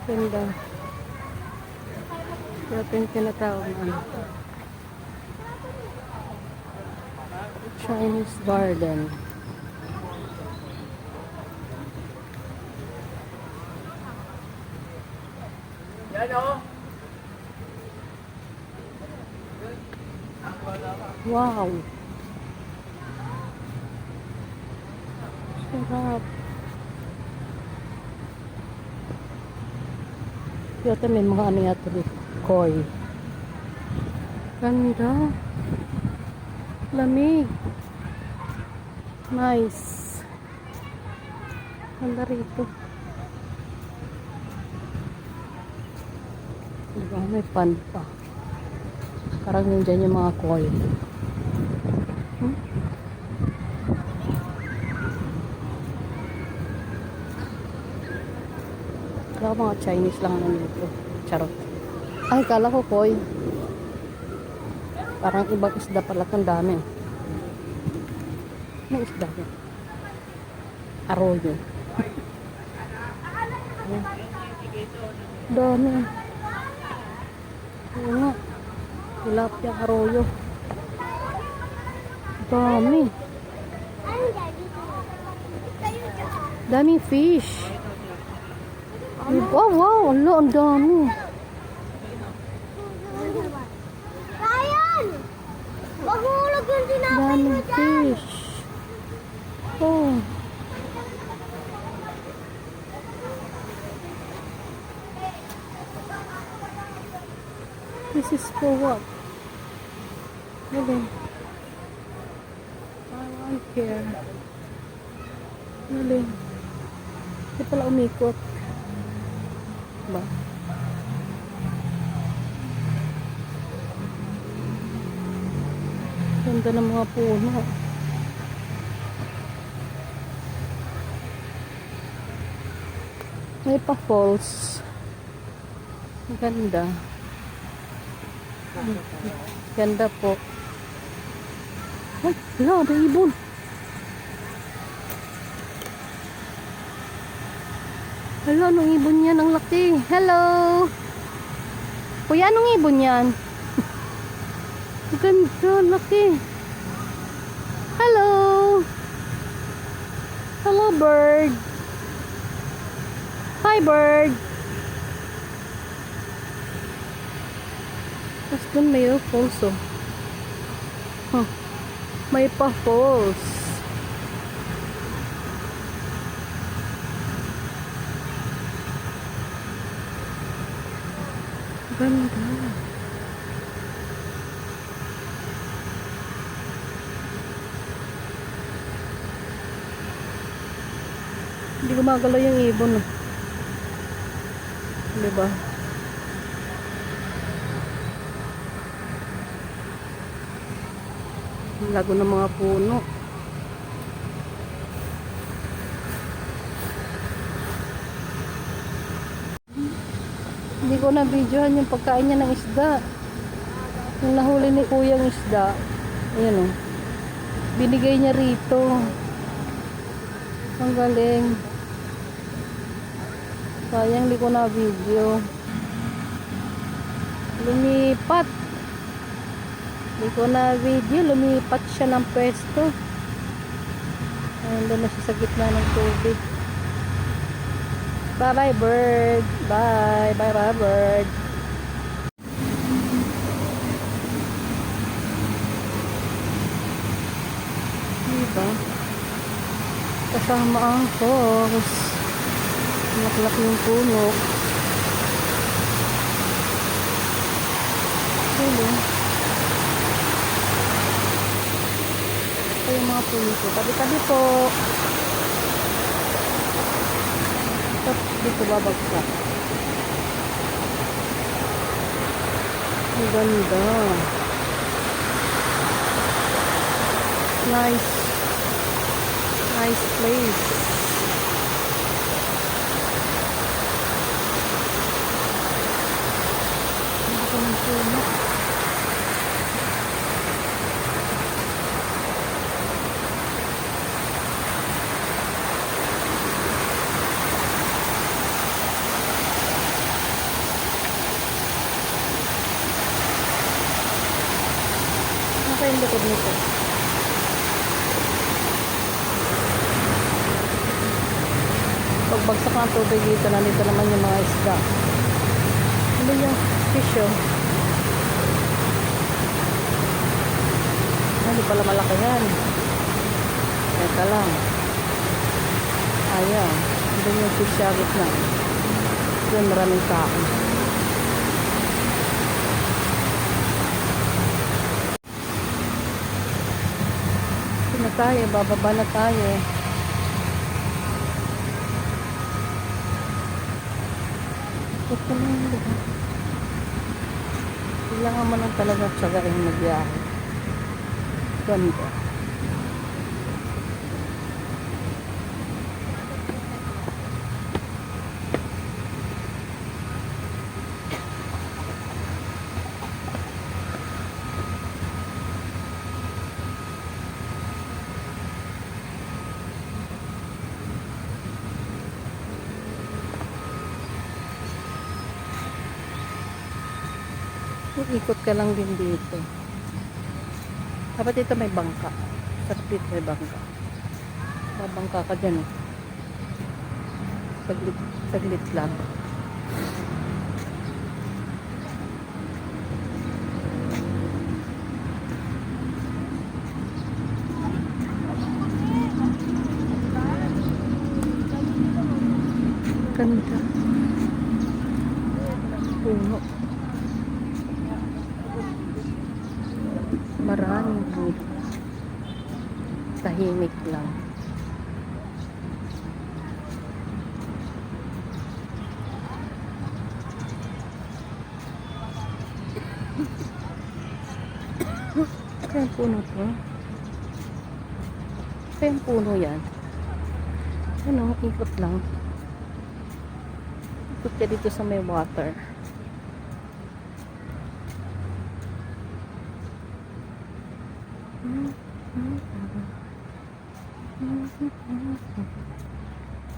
Ganda. Ito yung tinatawag na ano. Chinese garden. Wow. Sarap. Yata may mga ano yata dito. Koi. Ganda. Lamig. Nice. Ganda rito. Diba? May pond pa. Parang yun dyan yung mga koi. Kala ko mga Chinese lang ano dito. Charot. Ay, kala ko koi. Parang ibang isda pala itong dami. May isda ko. Arroyo. Dami. Ano nga. Tilapia arroyo. Dami. Daming fish. Oh, wow. Ang dami. Ryan! Mahulog yung tinapay mo Daming dyan! fish. Oh. This is for what? Really? I want here. Really? Hindi pala umikot. Ba? Ganda ng mga puno. May pa falls. Ganda. Ganda po. Ay, wala, may ibon. Hello, anong ibon yan? Ang laki. Hello. Kuya, anong ibon yan? Ganda, laki. Hello. Hello, bird. Hi, bird. Tapos dun may falls, oh. Huh. May pa falls. Ganda. Hindi gumagalaw yung ibon, oh. Diba? Lago ng mga puno. Hindi ko na videohan yung pagkain niya ng isda. Yung nahuli ni kuya ng isda. Ayan, oh. Binigay niya rito. Ang galing. Sayang di ko na video. Lumipat. Di ko na video. Lumipat siya ng pwesto. Ayun, doon na siya sa gitna ng tubig. Bye bye bird. Bye. Bye bye bird. Diba? Kasama ang falls. Maklak yung puno. Hello. Ito yung mga puno ko. Tabi-tabi po. Dito babagsak. Ang ganda. Nice. Nice place. Hindi ko ng puno. yung likod nito. Pagbagsak ng tubig dito, nandito naman yung mga isda. Ano yung fish oh? Hindi pala malaki yan. Teka lang. Ayan. Doon yung fish sa gitna. Doon maraming tao. Ito na tayo. Bababa na tayo. Ito na yung lugar. Kailangan mo lang talaga tsagain magbiyahe. Ganda. Ikot ka lang din dito. Dapat dito may bangka. Sakit may bangka. Babangka ka dyan. Saglit, saglit lang. Ganda. Puno. Maraming puno. Tahimik lang. Kaya puno to. Kaya puno yan. Ano, ikot lang. Ikot ka dito sa may water.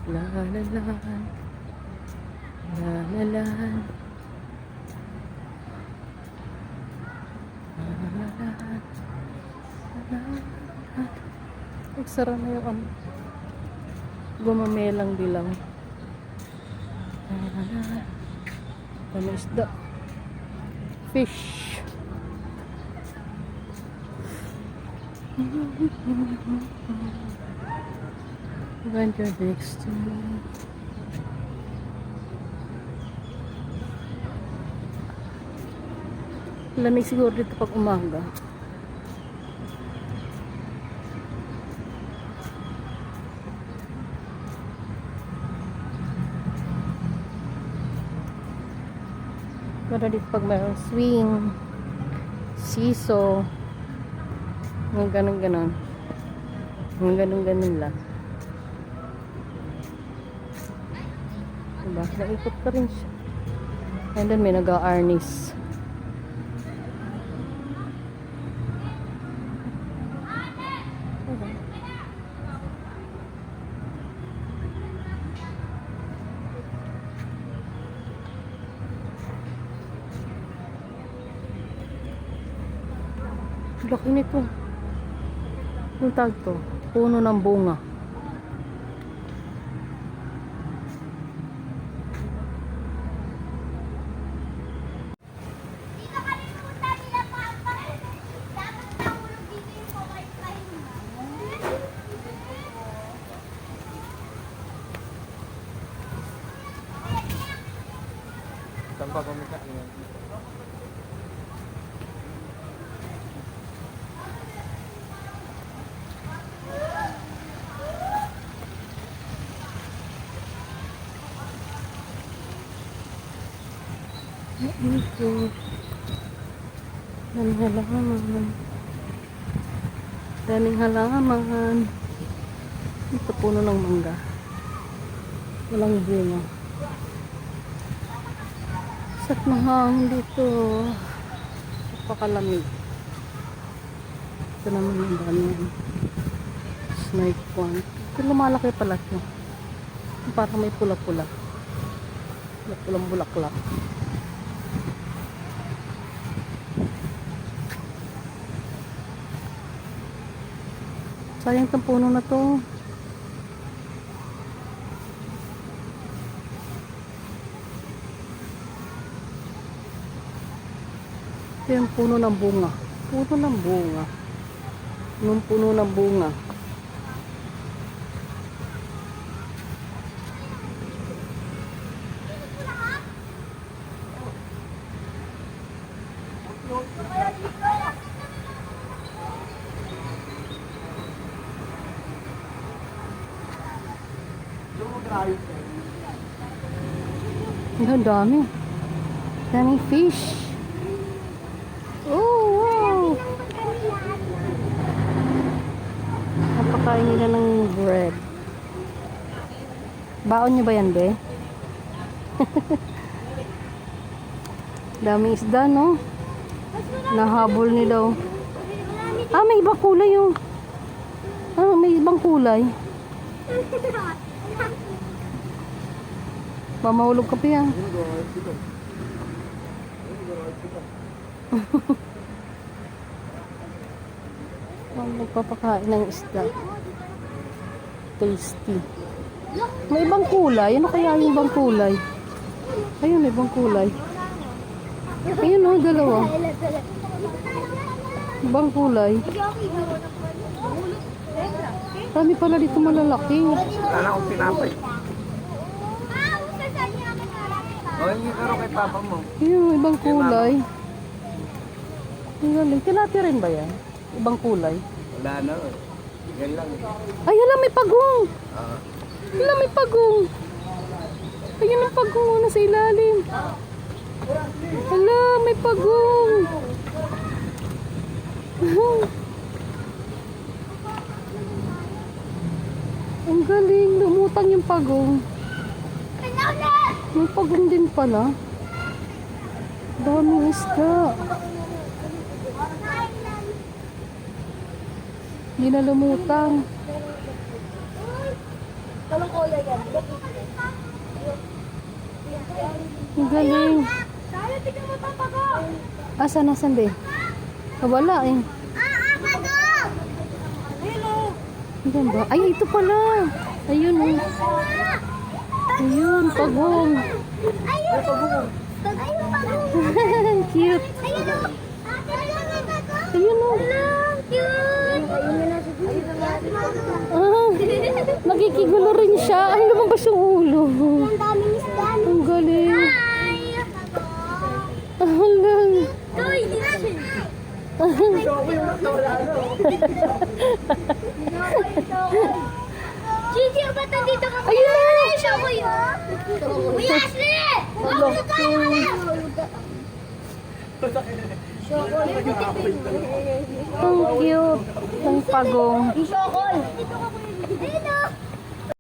La la la la la la nagsara na yung gumamelang bilang ano isda fish Venture next to me. Lamig siguro dito pag umaga. Pero dito pag mayroong swing, seesaw, mga ganun-ganon. Mga ganun-ganon lang. Diba? Naikot pa rin siya. And then may nag-a-arnis. Laki nito. Yung tag to. Puno ng bunga. Dito kalimutan nila papa. Dapat nahulog dito yung wifi mo. Tanpa pamika niya. Ito. Daming halaman. Daming halaman. Ito puno ng mangga. Walang bunga. Sat na hangin dito. Napakalamig. Ito naman yung dami. Snake plant. Ito lumalaki pala ito. Parang may pula-pula. Pulang bulaklak. Sayang tong puno na to. Ito yung puno ng bunga. Puno ng bunga. Yung puno ng bunga. Ang dami. Daming fish. Oh, wow. Napakain nila ng bread. Baon nyo ba yan, be? Daming isda, no? Nahabol nila, oh. Ah, may ibang kulay, oh. Ah, may ibang kulay. Mamahulog ka pa yan. Magpapakain ng isda. Tasty. May ibang kulay. Ano kaya yung ibang kulay? Ayun, may ibang kulay. Ayun, oh, dalawa. Ibang kulay. Marami pala dito malalaki. Kala ko pinapay. O, hindi karo kay papa mo. Ayun, ibang kulay. Ang galing. Tilapia rin ba yan? Ibang kulay. Wala na. Yan lang. Ay, hala, may pagong. Ah. Hala, may pagong. Ayun ang pagong na sa ilalim. Hala, may pagong. Ang galing. Lumutang yung pagong. May pagong din pala. Daming isda. Hindi na lumutang. Ang galing. Asan, nasan be? Wala eh. Diyan ba? Ay, ito pala. Ayun oh. Ayun, pagong. Cute. Ayun oh. Ah, nakikigulo rin siya. Ay, lumabas yung ulo. Ang galing. Ang galing. Gigi, ba't nandito ka? Ayun na! Show ko yun. Uy, Ashley! Huwag na tayo ka na! Ang cute. Ang pagong. Ayun o!